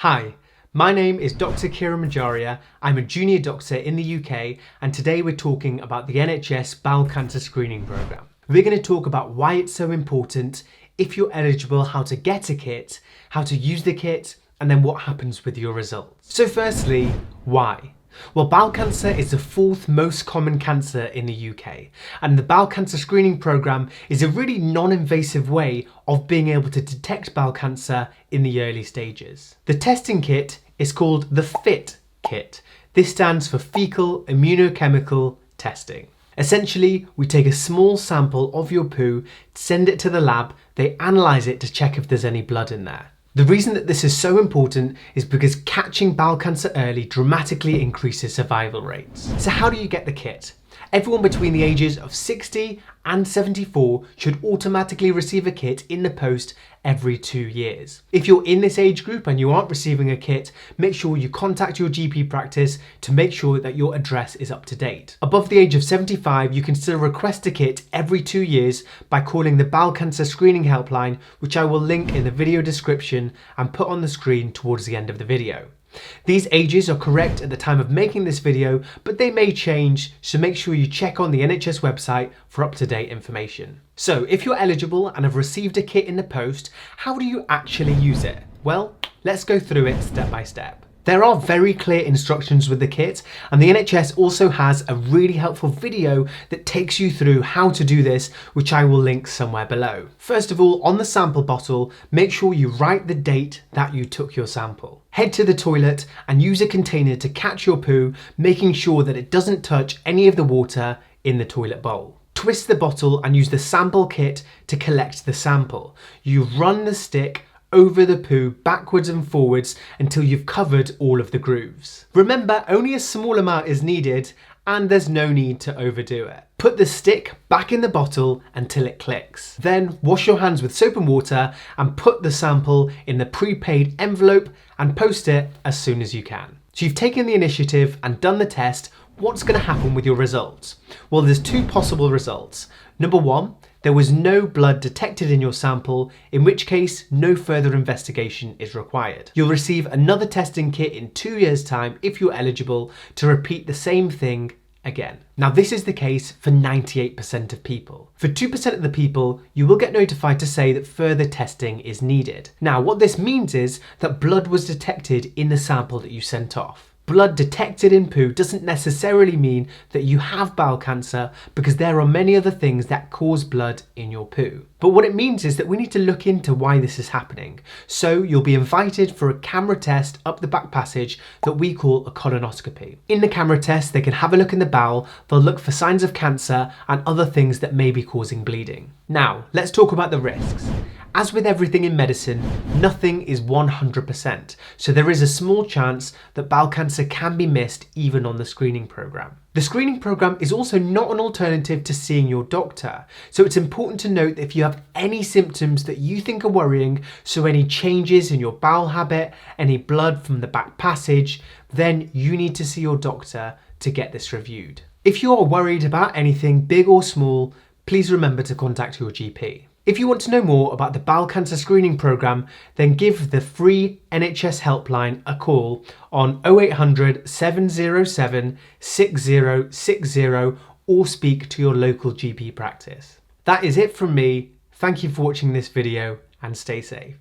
Hi, my name is Dr. Kiran Morjaria. I'm a junior doctor in the UK, and today we're talking about the NHS Bowel Cancer Screening Programme. We're going to talk about why it's so important, if you're eligible, how to get a kit, how to use the kit, and then what happens with your results. So firstly, why? Well, bowel cancer is the fourth most common cancer in the UK, and the Bowel Cancer Screening Programme is a really non-invasive way of being able to detect bowel cancer in the early stages. The testing kit is called the FIT kit. This stands for Fecal Immunochemical Testing. Essentially, we take a small sample of your poo, send it to the lab, they analyse it to check if there's any blood in there. The reason that this is so important is because catching bowel cancer early dramatically increases survival rates. So how do you get the kit? Everyone between the ages of 60 and 74 should automatically receive a kit in the post every 2 years. If you're in this age group and you aren't receiving a kit, make sure you contact your GP practice to make sure that your address is up to date. Above the age of 75, you can still request a kit every 2 years by calling the Bowel Cancer Screening Helpline, which I will link in the video description and put on the screen towards the end of the video. These ages are correct at the time of making this video, but they may change, so make sure you check on the NHS website for up-to-date information. So if you're eligible and have received a kit in the post, how do you actually use it? Well, let's go through it step by step. There are very clear instructions with the kit, and the NHS also has a really helpful video that takes you through how to do this, which I will link somewhere below. First of all, on the sample bottle, make sure you write the date that you took your sample. Head to the toilet and use a container to catch your poo, making sure that it doesn't touch any of the water in the toilet bowl. Twist the bottle and use the sample kit to collect the sample. You run the stick over the poo backwards and forwards until you've covered all of the grooves. Remember, only a small amount is needed and there's no need to overdo it. Put the stick back in the bottle until it clicks. Then wash your hands with soap and water and put the sample in the prepaid envelope and post it as soon as you can. So you've taken the initiative and done the test. What's going to happen with your results? Well, there's two possible results. Number one, there was no blood detected in your sample, in which case no further investigation is required. You'll receive another testing kit in 2 years' time if you're eligible to repeat the same thing again. Now this is the case for 98% of people. For 2% of the people, you will get notified to say that further testing is needed. Now what this means is that blood was detected in the sample that you sent off. Blood detected in poo doesn't necessarily mean that you have bowel cancer, because there are many other things that cause blood in your poo. But what it means is that we need to look into why this is happening. So you'll be invited for a camera test up the back passage that we call a colonoscopy. In the camera test, they can have a look in the bowel, they'll look for signs of cancer and other things that may be causing bleeding. Now, let's talk about the risks. As with everything in medicine, nothing is 100%, so there is a small chance that bowel cancer can be missed even on the screening programme. The screening programme is also not an alternative to seeing your doctor, so it's important to note that if you have any symptoms that you think are worrying, so any changes in your bowel habit, any blood from the back passage, then you need to see your doctor to get this reviewed. If you are worried about anything big or small, please remember to contact your GP. If you want to know more about the Bowel Cancer Screening Programme, then give the free NHS helpline a call on 0800 707 6060 or speak to your local GP practice. That is it from me. Thank you for watching this video and stay safe.